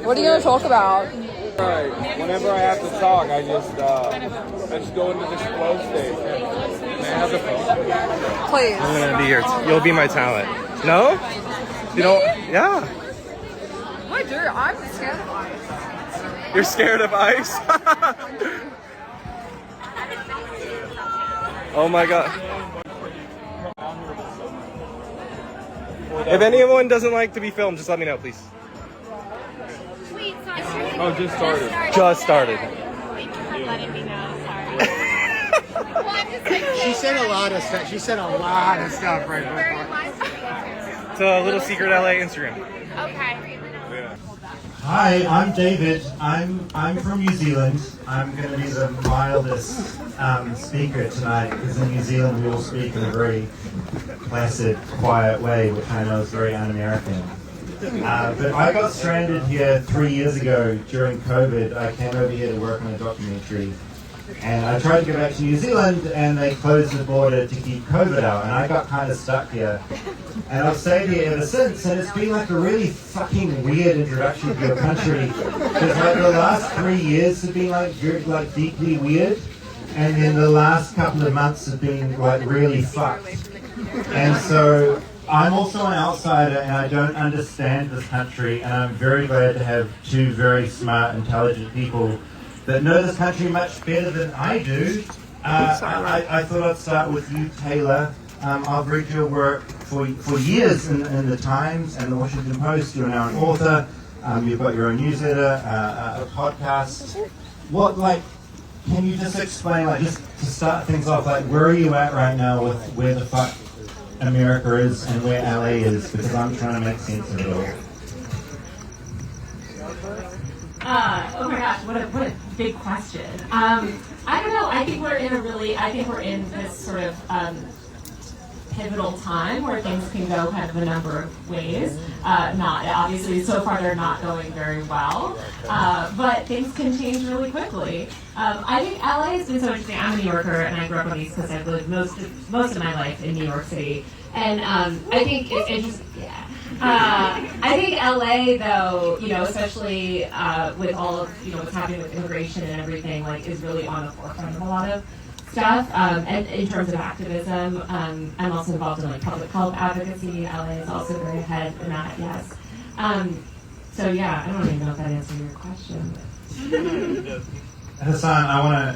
What are you gonna talk about? Right. Whenever I have to talk, I just go into this flow state. May I have the phone? Please. I'm gonna be your. You'll be my talent. No? You don't? Yeah. I do. I'm scared of ice. You're scared of ice? Oh my god. If anyone doesn't like to be filmed, just let me know, please. Wait, sorry. Oh, just started. Just started. Thank you for letting me know. Sorry. Well, I'm just like, She said a lot of stuff. She said a lot of stuff right very before. nice to meet you. It's a little secret LA Instagram. Okay. Hi, I'm David. I'm from New Zealand. I'm going to be the mildest speaker tonight because in New Zealand we all speak in a very placid, quiet way, which I know is very un-American. But I got stranded here 3 years ago during COVID. I came over here to work on a documentary. And I tried to go back to New Zealand and they closed the border to keep COVID out. And I got kind of stuck here. And I've stayed here ever since. And it's been like a really fucking weird introduction to your country. Because like the last 3 years have been like deeply weird. And then the last couple of months have been like really fucked. And so I'm also an outsider and I don't understand this country. And I'm very glad to have two very smart, intelligent people that know this country much better than I do. I thought I'd start with you, Taylor. I've read your work for years in the Times and the Washington Post. You're now an author. You've got your own newsletter, a podcast. Can you just explain, just to start things off, where are you at right now with where the fuck America is and where LA is? Because I'm trying to make sense of it all. Oh my gosh, what a big question. I don't know. I think we're in this sort of pivotal time where things can go kind of a number of ways. Obviously, so far they're not going very well, but things can change really quickly. I think LA has been so interesting. I'm a New Yorker and I grew up on the East Coast. I've lived most of my life in New York City, and I think I think LA, though, especially with all of what's happening with immigration and everything, is really on the forefront of a lot of stuff. And in terms of activism, I'm also involved in public health advocacy. LA is also very ahead in that. Yes. So yeah, I don't even know if that answers your question. Hasan,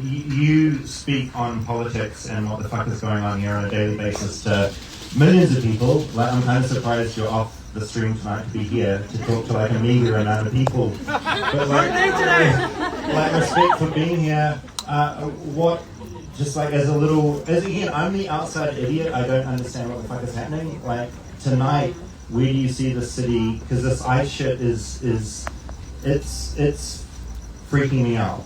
you speak on politics and what the fuck is going on here on a daily basis to millions of people. I'm kind of surprised you're off the stream tonight to be here to talk to a meager amount of people. But respect for being here. Again, I'm the outside idiot. I don't understand what the fuck is happening. Tonight, where do you see the city? Because this ice shit it's freaking me out.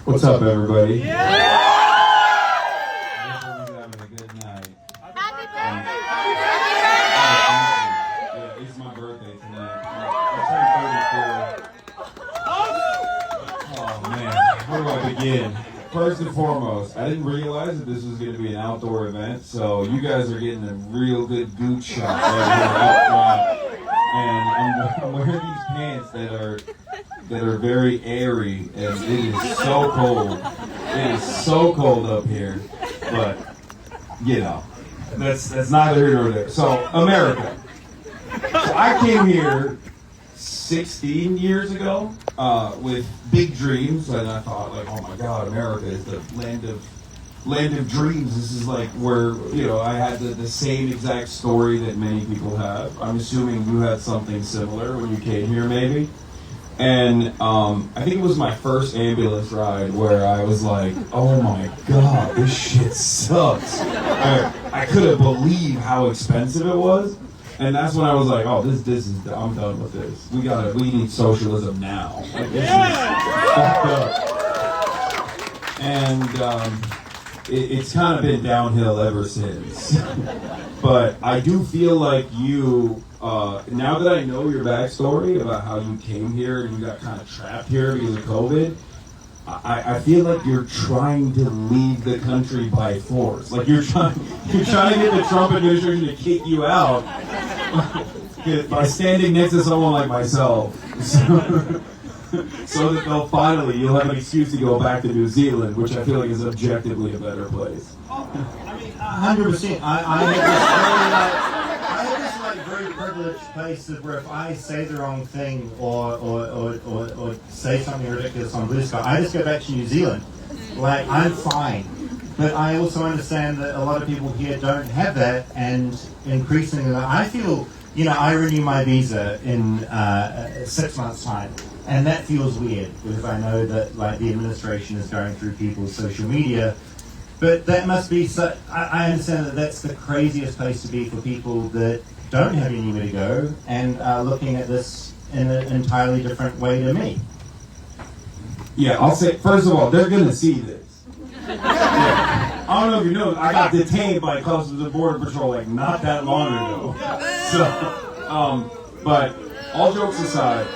What's up, everybody? Happy Yeah, it's my birthday tonight. I turned 34. Oh man, where do I begin? First and foremost, I didn't realize that this was going to be an outdoor event, so you guys are getting a real good goot shot right here out front. And I'm wearing these pants that are very airy, and it is so cold. It is so cold up here, but that's neither here nor there. So America. So I came here 16 years ago with big dreams, and I thought, oh my God, America is the land of dreams. This is where I had the same exact story that many people have. I'm assuming you had something similar when you came here, maybe. And I think it was my first ambulance ride where I was like, oh my God, this shit sucks. I couldn't believe how expensive it was. And that's when I was like, oh, this is, I'm done with this. We need socialism now. This is fucked up. And it's kind of been downhill ever since. But I do feel like you, now that I know your backstory about how you came here and you got kind of trapped here because of COVID, I feel like you're trying to leave the country by force. You're trying to get the Trump administration to kick you out. by standing next to someone like myself, so that you'll have an excuse to go back to New Zealand, which I feel like is objectively a better place. I mean, 100%. I have this very privileged place where if I say the wrong thing or say something ridiculous on Blue Sky, I just go back to New Zealand. Like, I'm fine. But I also understand that a lot of people here don't have that, and increasingly, I feel, I renew my visa in 6 months' time, and that feels weird because I know that the administration is going through people's social media. But that must be I understand that that's the craziest place to be for people that don't have anywhere to go and are looking at this in an entirely different way to me. Yeah, I'll say, first of all, they're going to see this. Yeah. I don't know if you know, I got detained by Customs and Border Patrol not that long ago. So, but all jokes aside,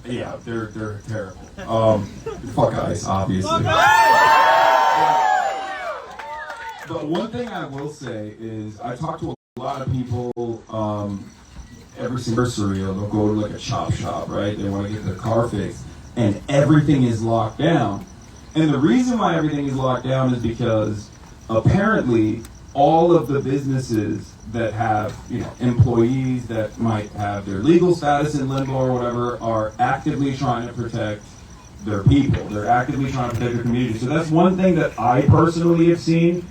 yeah, they're terrible. Fuck ICE, obviously. But one thing I will say is I talk to a lot of people every anniversary. They'll go to a chop shop, right? They want to get their car fixed, and everything is locked down. And the reason why everything is locked down is because apparently all of the businesses that have employees that might have their legal status in limbo or whatever are actively trying to protect their people. They're actively trying to protect their community. So that's one thing that I personally have seen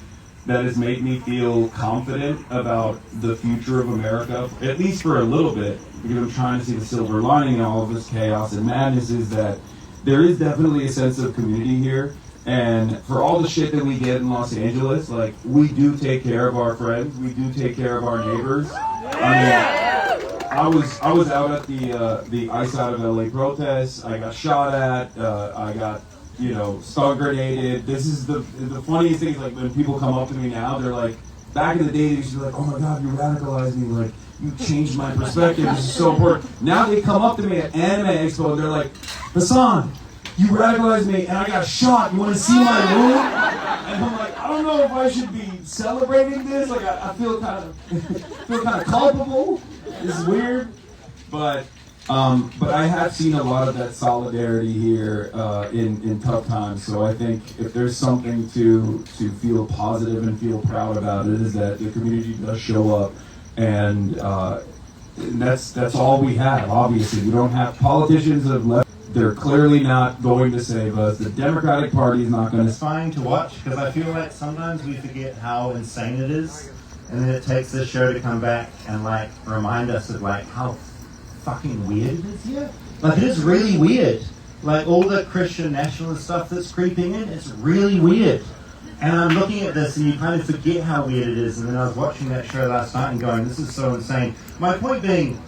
that has made me feel confident about the future of America, at least for a little bit, because I'm trying to see the silver lining in all of this chaos and madness, is that there is definitely a sense of community here. And for all the shit that we get in Los Angeles, we do take care of our friends, we do take care of our neighbors. I was out at the ICE Out of LA protests. I got shot at, I got stun grenaded. This is the funniest thing is when people come up to me now, they're like, back in the day they used to be like, oh my god, you radicalized me, you changed my perspective, this is so important. Now they come up to me at Anime Expo and they're like, Hasan, you radicalized me and I got shot, you want to see my wound? And I'm like, I don't know if I should be celebrating this, I feel kind of culpable. This is weird, but I have seen a lot of that solidarity here in tough times. So I think if there's something to feel positive and feel proud about, it is that the community does show up, and that's all we have. Obviously, we don't have politicians that have left. They're clearly not going to save us. The Democratic Party is not going to. It's fine to watch because I feel like sometimes we forget how insane it is, and then it takes this show to come back and remind us of how fucking weird it is here. It is really weird. All the Christian nationalist stuff that's creeping in, it's really weird. And I'm looking at this and you kind of forget how weird it is, and then I was watching that show last night and going, this is so insane. My point being,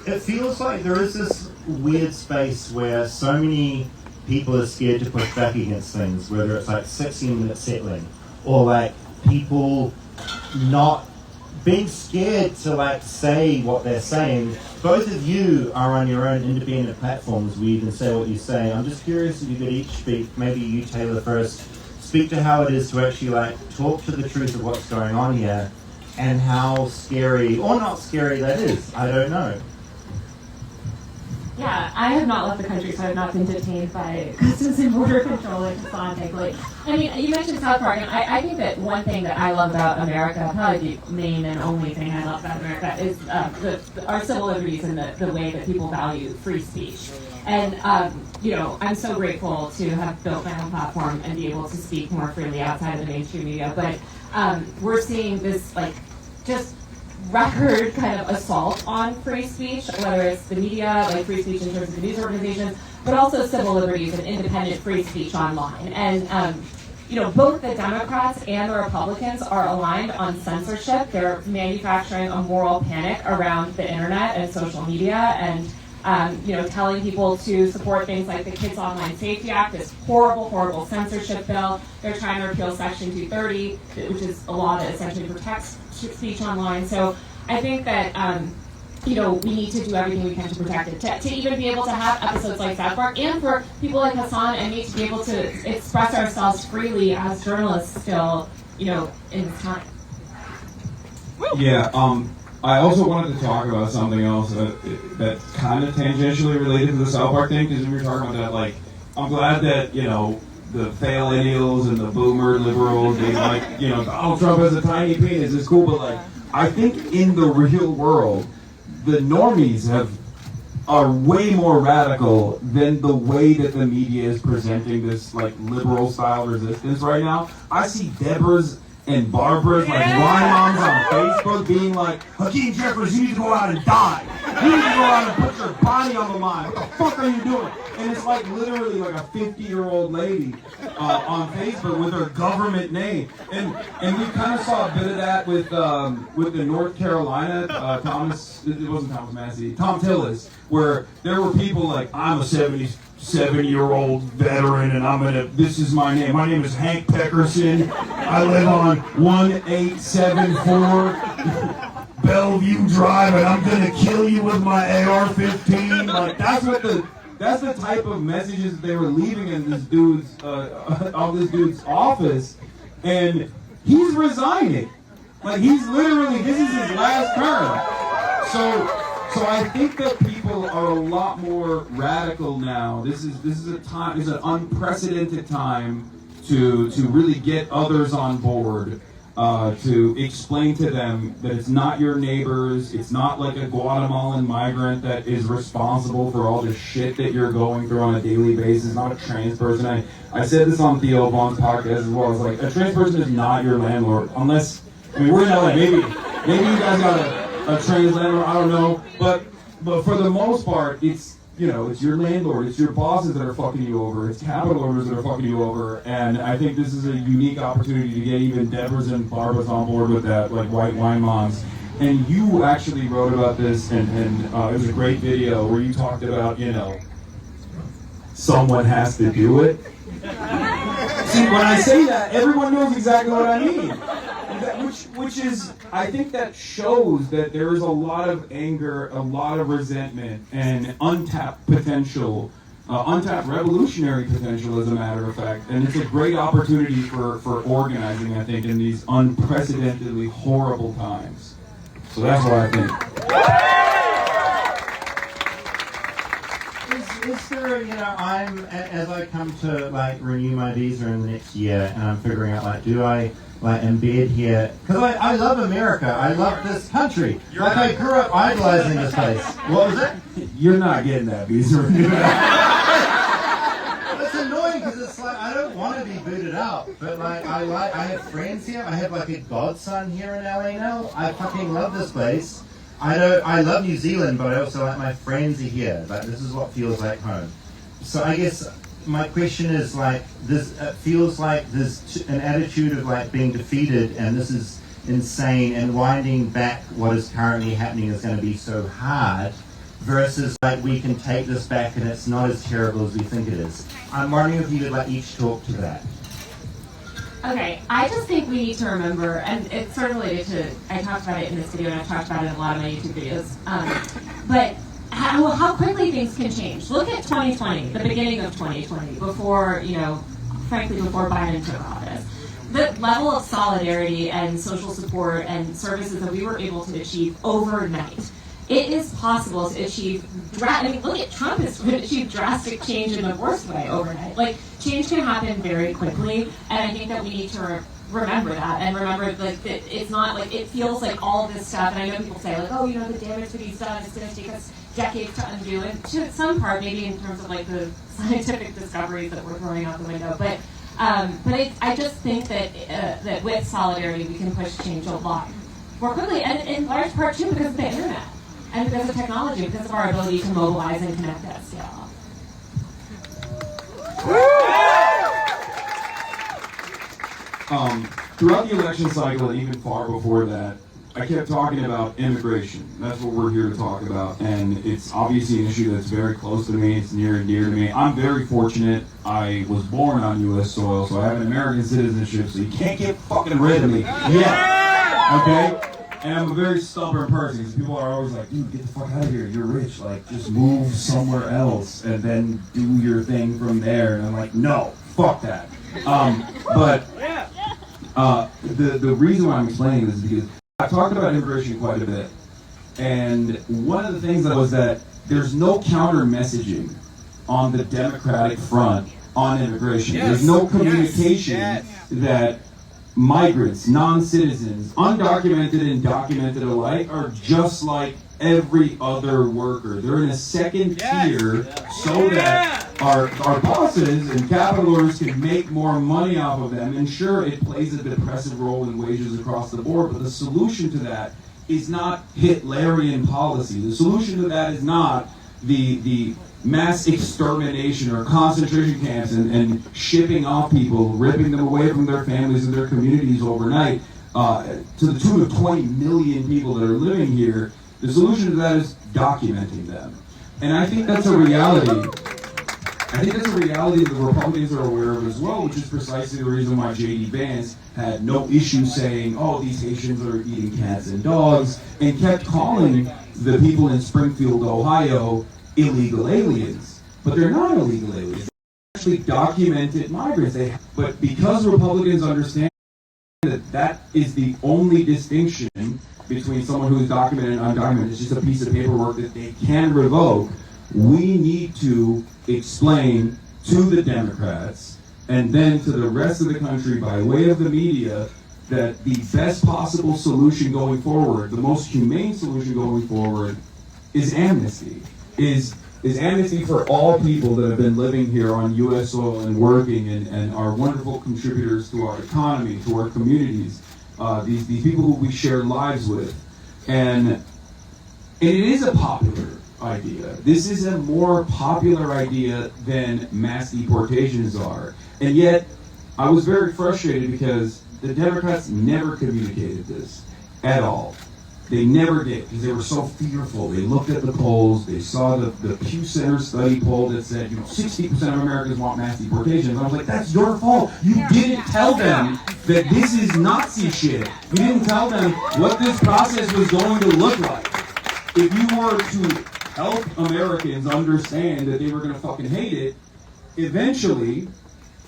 it feels like there is this weird space where so many people are scared to push back against things, whether it's 16-minute settling, or people not being scared to say what they're saying. Both of you are on your own independent platforms where you can say what you say. I'm just curious if you could each speak, maybe you, Taylor, first, speak to how it is to actually talk to the truth of what's going on here and how scary or not scary that is. I don't know. Yeah, I have not left the country, so I have not been detained by Customs and Border Control like Hasan, thankfully. I mean, you mentioned South Park, and I think that one thing that I love about America, probably the main and only thing I love about America, is our civil liberties and the way that people value free speech. And, I'm so grateful to have built my own platform and be able to speak more freely outside of the mainstream media. But we're seeing this, just record kind of assault on free speech, whether it's the media, free speech in terms of the news organizations, but also civil liberties and independent free speech online. And, both the Democrats and the Republicans are aligned on censorship. They're manufacturing a moral panic around the internet and social media and, telling people to support things like the Kids Online Safety Act, this horrible, horrible censorship bill. They're trying to repeal Section 230, which is a law that essentially protects speech online. So I think that, we need to do everything we can to protect it, to even be able to have episodes like South Park, and for people like Hasan and me to be able to express ourselves freely as journalists still, in this time. Yeah, I also wanted to talk about something else that kind of tangentially related to the South Park thing, because we were talking about that, like, I'm glad that, you know, the fail-ennials and the boomer liberals, they like, you know, Donald Trump has a tiny penis, it's cool, but like, I think in the real world, the normies are way more radical than the way that the media is presenting this like liberal style resistance right now. I see Deborah's and Barbara's like moms on Facebook being like, Hakeem Jeffries, you need to go out and die. You need to go out and put your body on the line. What the fuck are you doing? And it's like literally like a 50-year-old lady on Facebook with her government name. And we kind of saw a bit of that with the North Carolina it wasn't Thomas Massey, Tom Tillis, where there were people like, I'm a 77-year-old veteran, and this is my name. My name is Hank Peckerson. I live on 1874 Bellevue Drive, and I'm gonna kill you with my AR-15. Like that's the type of messages they were leaving in this dude's this dude's office, and he's resigning. Like he's literally, this is his last term. So I think that people are a lot more radical now. This is a time. It's an unprecedented time to really get others on board. To explain to them that it's not your neighbors, it's not like a Guatemalan migrant that is responsible for all the shit that you're going through on a daily basis, not a trans person. I said this on Theo Vaughn's podcast as well. It's like, a trans person is not your landlord, unless, I mean, we're in LA, maybe you guys got a trans landlord, I don't know, but for the most part, it's, you know, it's your landlord, it's your bosses that are fucking you over, it's capital owners that are fucking you over, and I think this is a unique opportunity to get even Deborah's and Barbara's on board with that, like white wine moms. And you actually wrote about this, and it was a great video where you talked about, you know, someone has to do it. See, when I say that, everyone knows exactly what I mean. Which is, I think that shows that there is a lot of anger, a lot of resentment, and untapped potential, untapped revolutionary potential, as a matter of fact. And it's a great opportunity for organizing, I think, in these unprecedentedly horrible times. So that's what I think. Is there, you know, as I come to like renew my visa in the next year, and I'm figuring out like, do I like embed here? Because I love America. I love this country. Like I grew up idolizing this place. What was it? You're not getting that visa renewed. It's annoying because it's like I don't want to be booted out, but like I have friends here. I have like a godson here in LA now. I fucking love this place. I love New Zealand, but I also like my friends are here. Like this is what feels like home. So I guess my question is like this. It feels like there's an attitude of like being defeated, and this is insane. And winding back what is currently happening is going to be so hard. Versus like we can take this back, and it's not as terrible as we think it is. I'm wondering if you could like each talk to that. Okay, I just think we need to remember, and it's sort of related to, I talked about it in this video and I've talked about it in a lot of my YouTube videos, but how quickly things can change. Look at 2020, the beginning of 2020, before, you know, frankly, before Biden took office. The level of solidarity and social support and services that we were able to achieve overnight. It is possible to achieve, look at Trump has achieved drastic change in the worst way overnight. Like, change can happen very quickly, and I think that we need to remember that, and remember, like, that it's not, like, it feels like all this stuff, and I know people say, like, oh, you know, the damage that he's done is going to take us decades to undo, and to some part, maybe in terms of, like, the scientific discoveries that we're throwing out the window, but I just think that that with solidarity, we can push change a lot more quickly, and in large part, too, because of the internet. And because of technology, because of our ability to mobilize and connect at scale. Throughout the election cycle, and even far before that, I kept talking about immigration. That's what we're here to talk about, and it's obviously an issue that's very close to me. It's near and dear to me. I'm very fortunate. I was born on U.S. soil, so I have an American citizenship, so you can't get fucking rid of me yet. Okay? And I'm a very stubborn person, because people are always like, dude, get the fuck out of here, you're rich, like, just move somewhere else, and then do your thing from there, and I'm like, no, fuck that. The reason why I'm explaining this is because I've talked about immigration quite a bit, And one of the things that was that there's no counter messaging on the Democratic front on immigration. There's no communication that migrants, non-citizens, undocumented and documented alike are just like every other worker. They're in a second tier so that our bosses and capital owners can make more money off of them. And sure, it plays a depressive role in wages across the board, but the solution to that is not Hitlerian policy. The solution to that is not the mass extermination or concentration camps and shipping off people, ripping them away from their families and their communities overnight, to the tune of 20 million people that are living here. The solution to that is documenting them. And I think that's a reality. I think that's a reality that the Republicans are aware of as well, which is precisely the reason why J.D. Vance had no issue saying, oh, these Haitians are eating cats and dogs, and kept calling the people in Springfield, Ohio, illegal aliens. But they're not illegal aliens. They're actually documented migrants. But because Republicans understand that that is the only distinction between someone who is documented and undocumented, it's just a piece of paperwork that they can revoke, we need to explain to the Democrats and then to the rest of the country by way of the media that the best possible solution going forward, the most humane solution going forward, is amnesty. Is amnesty for all people that have been living here on U.S. soil and working and are wonderful contributors to our economy, to our communities, these people who we share lives with. And it is a popular idea. This is a more popular idea than mass deportations are. And yet, I was very frustrated because the Democrats never communicated this at all. They never did, because they were so fearful. They looked at the polls, they saw the Pew Center study poll that said, 60% of Americans want mass deportations. I was like, that's your fault. You didn't tell them that this is Nazi shit. You didn't tell them what this process was going to look like. If you were to help Americans understand that they were going to fucking hate it, eventually,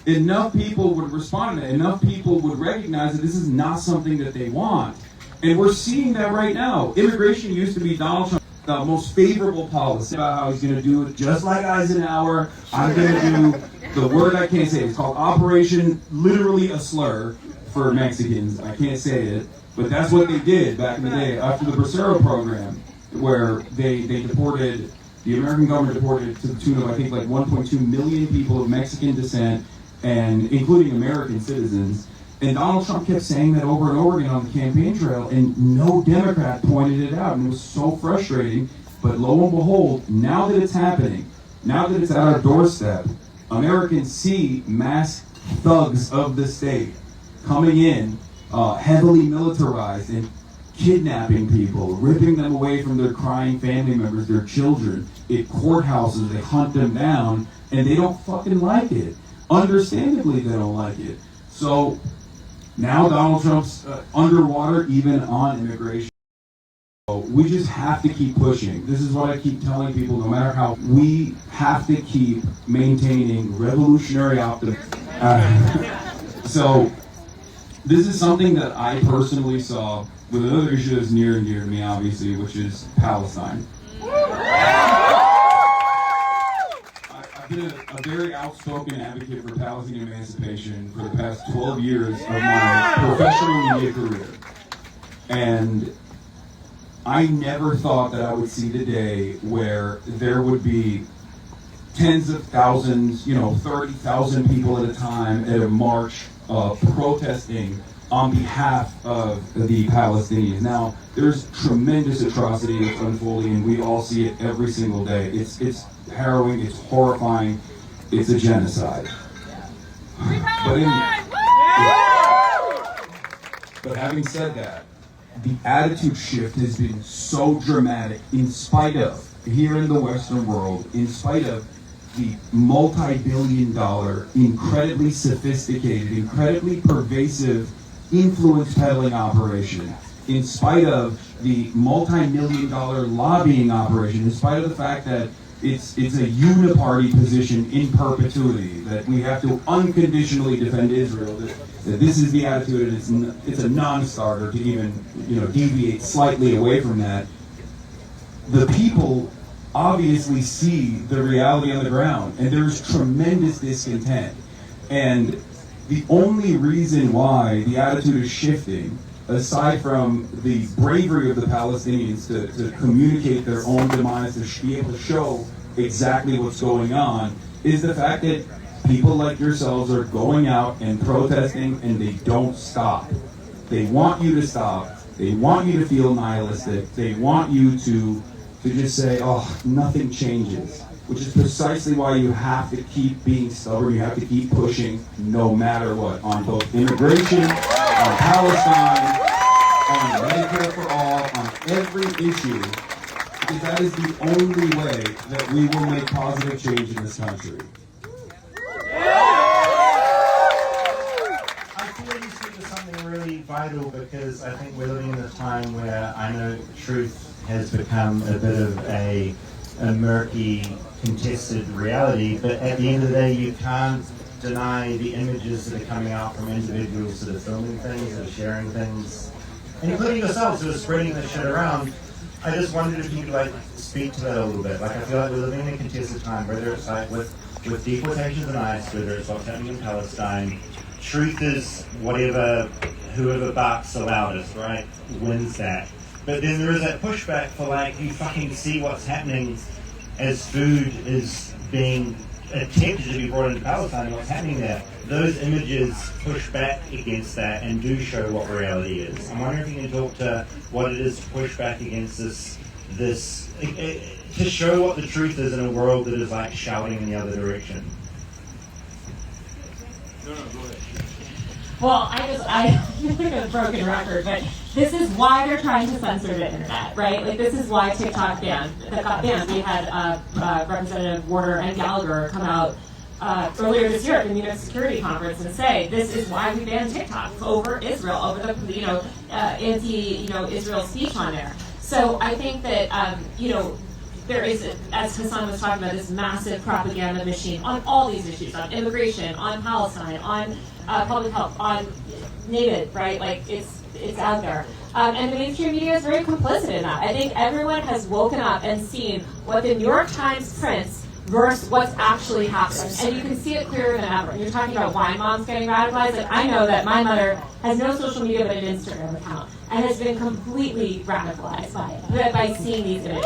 enough people would respond to it. Enough people would recognize that this is not something that they want. And we're seeing that right now. Immigration used to be Donald Trump's most favorable policy about how he's going to do it just like Eisenhower. I'm going to do the word I can't say. It's called Operation, literally a slur for Mexicans. I can't say it. But that's what they did back in the day after the Bracero program, where they deported, the American government deported to the tune of, I think, like 1.2 million people of Mexican descent, and including American citizens. And Donald Trump kept saying that over and over again on the campaign trail, and no Democrat pointed it out, and it was so frustrating. But lo and behold, now that it's happening, now that it's at our doorstep, Americans see mass thugs of the state coming in, heavily militarized, and kidnapping people, ripping them away from their crying family members, their children, at courthouses. They hunt them down, and they don't fucking like it. Understandably, they don't like it. So now Donald Trump's underwater even on immigration. So we just have to keep pushing. This is what I keep telling people, no matter how, we have to keep maintaining revolutionary optimism. So this is something that I personally saw with another issue that's near and dear to me, obviously, which is Palestine. I've been a very outspoken advocate for Palestinian emancipation for the past 12 years of my professional media career. And I never thought that I would see the day where there would be tens of thousands, 30,000 people at a time at a march protesting on behalf of the Palestinians. Now, there's tremendous atrocity that's unfolding, and we all see it every single day. It's harrowing, it's horrifying, it's a genocide. But having said that, the attitude shift has been so dramatic in spite of, here in the Western world, in spite of the multi-billion-dollar, incredibly sophisticated, incredibly pervasive influence peddling operation, in spite of the multi-million-dollar lobbying operation, in spite of the fact that it's a uniparty position in perpetuity, that we have to unconditionally defend Israel, that this is the attitude, and it's a non-starter to even deviate slightly away from that. the people obviously see the reality on the ground, and there's tremendous discontent. And the only reason why the attitude is shifting, aside from the bravery of the Palestinians to communicate their own demise, to be able to show exactly what's going on, is the fact that people like yourselves are going out and protesting, and they don't stop. They want you to stop. They want you to feel nihilistic. They want you to just say, oh, nothing changes, which is precisely why you have to keep being stubborn. You have to keep pushing no matter what, on both immigration, on Palestine, on Medicare for all, on every issue, because that is the only way that we will make positive change in this country. I feel you speak to something really vital, because I think we're living in a time where I know truth has become a bit of a murky, contested reality, but at the end of the day, you can't deny the images that are coming out from individuals that are filming things, that are sharing things, and including yourselves who are spreading this shit around. I just wondered if you could speak to that a little bit. I feel like we're living in a contested time, whether it's with deportations and ICE, whether it's what's happening in Palestine. Truth is whoever barks the loudest, right, wins that. But then there is that pushback for you fucking see what's happening as food is being attempted to be brought into Palestine and what's happening there. Those images push back against that and do show what reality is. I'm wondering if you can talk to what it is to push back against this to show what the truth is in a world that is shouting in the other direction. No, go ahead. Well, I feel like a broken record, but this is why they're trying to censor the internet, right? This is why TikTok got banned. We had Representative Warner and Gallagher come out earlier this year at the Munich Security Conference and say, this is why we banned TikTok over Israel, over the anti-Israel speech on there. So I think that there is, as Hasan was talking about, this massive propaganda machine on all these issues, on immigration, on Palestine, on public health, on native, right? It's out there. And the mainstream media is very complicit in that. I think everyone has woken up and seen what the New York Times prints versus what's actually happening. And you can see it clearer than ever. You're talking about why moms getting radicalized. I know that my mother has no social media but an Instagram account and has been completely radicalized by seeing these images.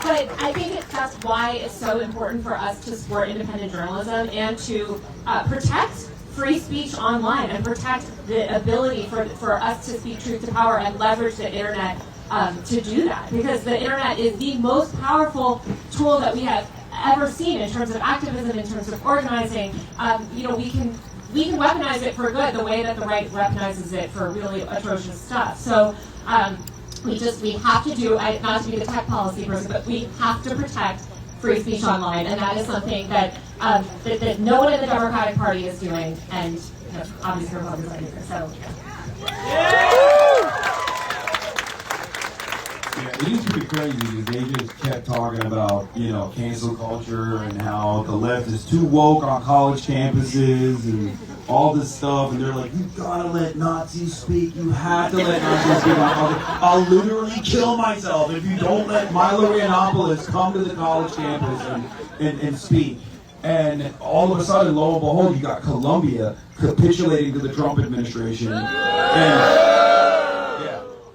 But I think that's why it's so important for us to support independent journalism and to protect free speech online and protect the ability for us to speak truth to power and leverage the internet to do that. Because the internet is the most powerful tool that we have ever seen in terms of activism, in terms of organizing. We can weaponize it for good the way that the right weaponizes it for really atrocious stuff. So we have to do, not to be the tech policy person, but we have to protect free speech online, and that is something that that no one in the Democratic Party is doing, and obviously Republicans are doing. So. Yeah, it is pretty crazy because they just kept talking about, cancel culture and how the left is too woke on college campuses and all this stuff. And they're like, you gotta let Nazis speak. You have to let Nazis speak on college. I'll literally kill myself if you don't let Milo Yiannopoulos come to the college campus and speak. And all of a sudden, lo and behold, you got Colombia capitulating to the Trump administration.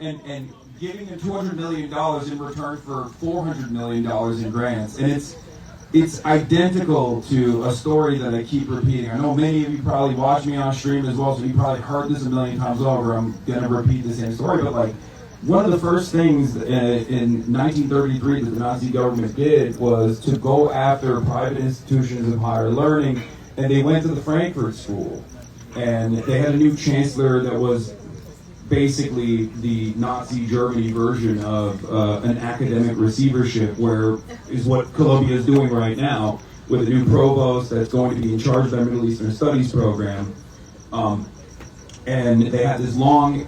And giving them $200 million in return for $400 million in grants. And it's identical to a story that I keep repeating. I know many of you probably watch me on stream as well, so you probably heard this a million times over. I'm going to repeat the same story. But one of the first things in 1933 that the Nazi government did was to go after private institutions of higher learning, and they went to the Frankfurt School. And they had a new chancellor that was basically the Nazi Germany version of an academic receivership, where is what Columbia is doing right now with a new provost that's going to be in charge of their Middle Eastern Studies program. And they had this long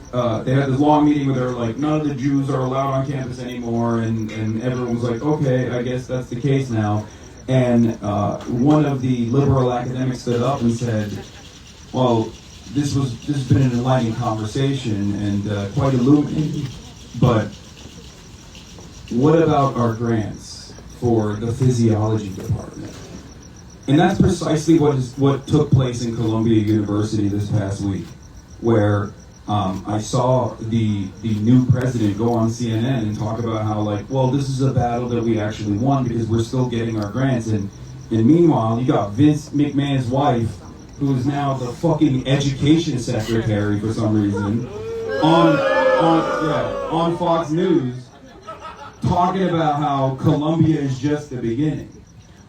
meeting where they were like, none of the Jews are allowed on campus anymore, and everyone was like, okay, I guess that's the case now. And one of the liberal academics stood up and said, well, this has been an enlightening conversation and quite illuminating. But what about our grants for the physiology department? And that's precisely what took place in Columbia University this past week, where I saw the new president go on CNN and talk about how, like, well, this is a battle that we actually won because we're still getting our grants. And meanwhile, you got Vince McMahon's wife, who is now the fucking education secretary for some reason, on Fox News, talking about how Columbia is just the beginning.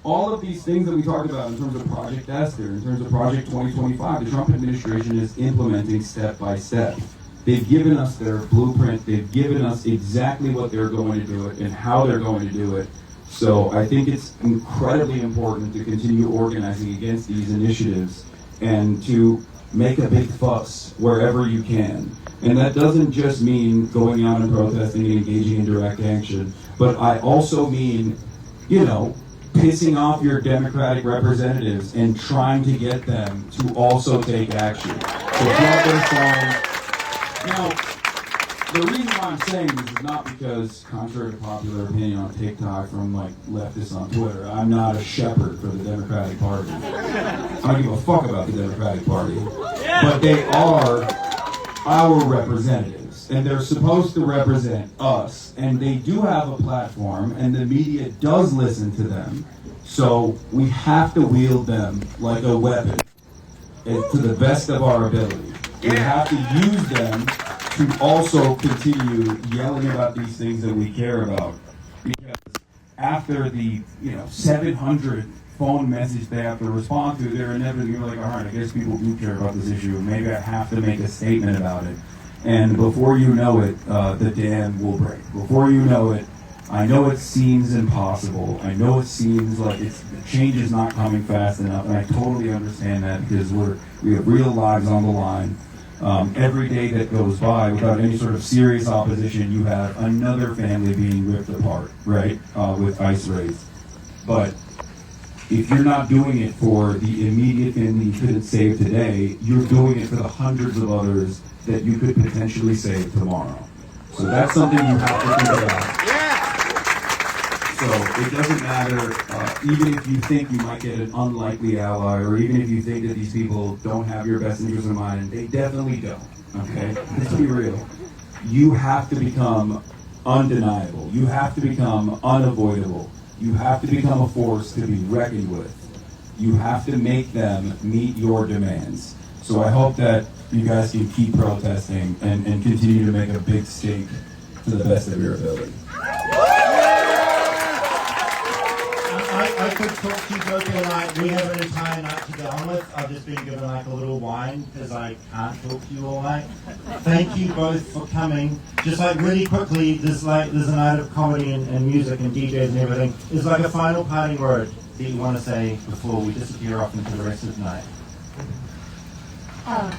All of these things that we talked about in terms of Project Esther, in terms of Project 2025, the Trump administration is implementing step by step. They've given us their blueprint. They've given us exactly what they're going to do it and how they're going to do it. So I think it's incredibly important to continue organizing against these initiatives and to make a big fuss wherever you can. And that doesn't just mean going out and protesting and engaging in direct action, but I also mean, pissing off your Democratic representatives and trying to get them to also take action. So now, the reason why I'm saying this is not because, contrary to popular opinion on TikTok from leftists on Twitter, I'm not a shepherd for the Democratic Party. I don't give a fuck about the Democratic Party. But they are our representatives, and they're supposed to represent us, and they do have a platform, and the media does listen to them, so we have to wield them like a weapon to the best of our ability. We have to use them to also continue yelling about these things that we care about, because after the 700 phone message they have to respond to, they're inevitably like, all right, I guess people do care about this issue, and maybe I have to make a statement about it. And before you know it, the dam will break. Before you know it, I know it seems impossible. I know it seems like the change is not coming fast enough, and I totally understand that because we have real lives on the line. Every day that goes by without any sort of serious opposition, you have another family being ripped apart, right, with ICE raids. But if you're not doing it for the immediate family you couldn't save today, you're doing it for the hundreds of others that you could potentially save tomorrow. So that's something you have to think about. So it doesn't matter, even if you think you might get an unlikely ally, or even if you think that these people don't have your best interest in mind, and they definitely don't, okay? Let's be real. You have to become undeniable. You have to become unavoidable. You have to become a force to be reckoned with. You have to make them meet your demands. So I hope that you guys can keep protesting and continue to make a big stake to the best of your ability. I could talk to you both all night. We have an entire night to go on with. I've just been given a little wine because I can't talk to you all night. Thank you both for coming. Just really quickly, there's a night of comedy and music and DJs and everything. Is a final parting word that you want to say before we disappear off into the rest of the night?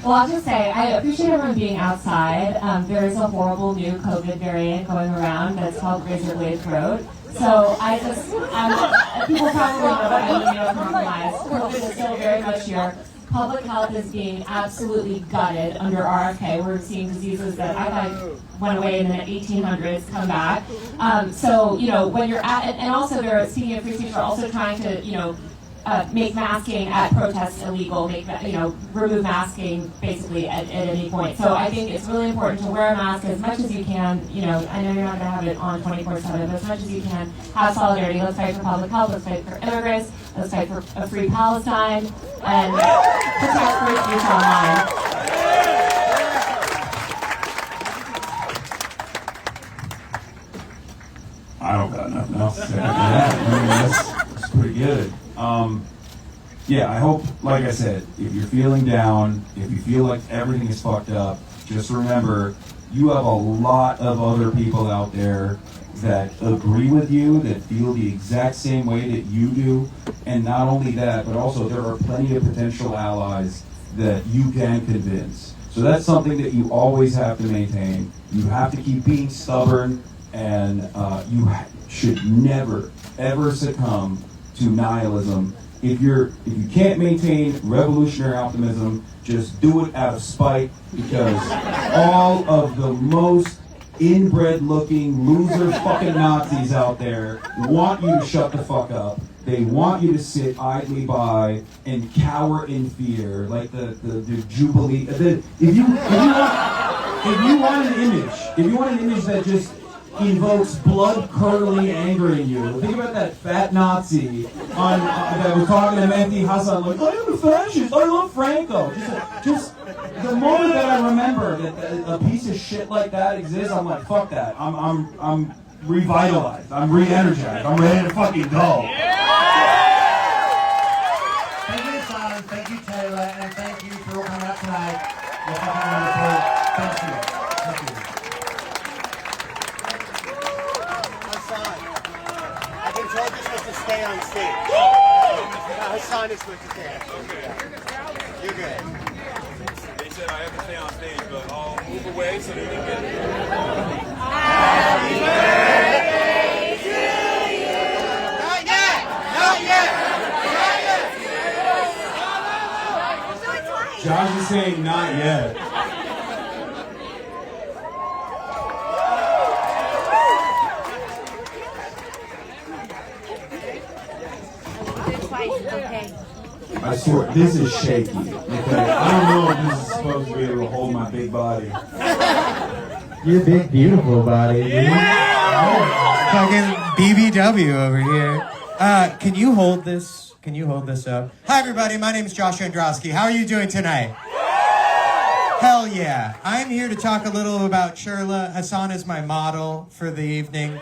Well, I'll just say, I appreciate everyone being outside. There is a horrible new COVID variant going around that's called razor blade throat. So people probably know that I'm immunocompromised. COVID is still very much here. Public health is being absolutely gutted under RFK. We're seeing diseases that I thought went away in the 1800s come back. So, when you're at, and also they're, speaking of free speech, we're also trying to, make masking at protests illegal, remove masking basically at any point. So I think it's really important to wear a mask as much as you can. I know you're not going to have it on 24/7, but as much as you can, have solidarity. Let's fight for public health. Let's fight for immigrants. Let's fight for a free Palestine and protect free speech online. I don't got nothing else to say after that. That's pretty good. I hope, like I said, if you're feeling down, if you feel like everything is fucked up, just remember, you have a lot of other people out there that agree with you, that feel the exact same way that you do, and not only that, but also there are plenty of potential allies that you can convince. So that's something that you always have to maintain. You have to keep being stubborn, and you should never, ever succumb to nihilism if you can't maintain revolutionary optimism, just do it out of spite, because all of the most inbred looking loser fucking Nazis out there want you to shut the fuck up. They want you to sit idly by and cower in fear, like the Jubilee. If you want an image that just invokes blood-curdling anger in you, think about that fat Nazi that was talking to Mehdi Hasan, like, I am a fascist, I love Franco. Just the moment that I remember that a piece of shit like that exists, I'm like, fuck that. I'm revitalized. I'm re-energized. I'm ready to fucking go. Thank you, Hasan. Thank you, Taylor. And thank you for coming up tonight. You're fucking wonderful. Thank you. Thank you. Hasan, I've been told you're supposed to stay on stage. Hasan is supposed to stay on stage. You're good. They said I have to stay on stage, but I'll move away so they can get it. Happy birthday to you! Not yet! Not yet! Josh is saying not yet. Okay. I swear, this is shaky. Okay? I don't know if this is supposed to be able to hold my big body. Your big, beautiful body. Fucking BBW over here. Can you hold this? Can you hold this up? Hi, everybody. My name is Josh Androsky. How are you doing tonight? Hell yeah. I'm here to talk a little about Shirla. Hasan is my model for the evening.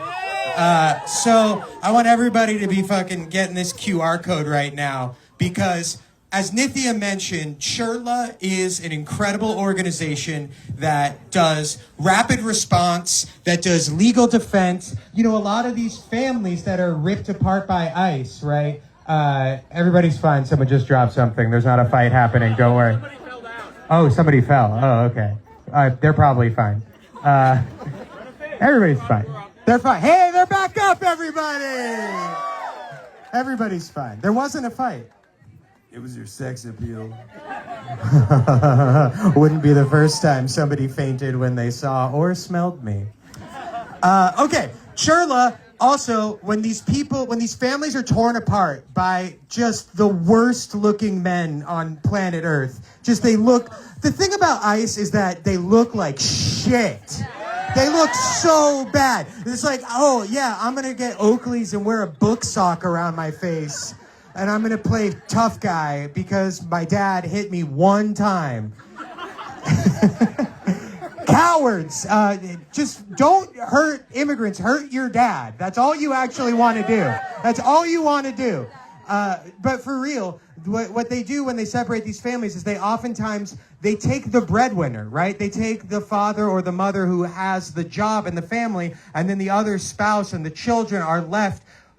So I want everybody to be fucking getting this QR code right now, because as Nithya mentioned, Shirla is an incredible organization that does rapid response, that does legal defense. You know, a lot of these families that are ripped apart by ICE, right? Everybody's fine. Someone just dropped something. There's not a fight happening. Don't worry. Oh, somebody fell. Oh, okay. They're probably fine. Everybody's fine. They're fine. Hey, they're back up, everybody! Everybody's fine. There wasn't a fight. It was your sex appeal. Wouldn't be the first time somebody fainted when they saw or smelled me. Okay, Shirla, also, when these families are torn apart by just the worst looking men on planet Earth, the thing about ICE is that they look like shit. They look so bad. It's like, oh yeah, I'm gonna get Oakley's and wear a book sock around my face. And I'm gonna play tough guy because my dad hit me one time. Cowards! Just don't hurt immigrants. Hurt your dad. That's all you actually want to do. That's all you want to do. But for real, what they do when they separate these families is they take the breadwinner, right? They take the father or the mother who has the job in the family, and then the other spouse and the children are left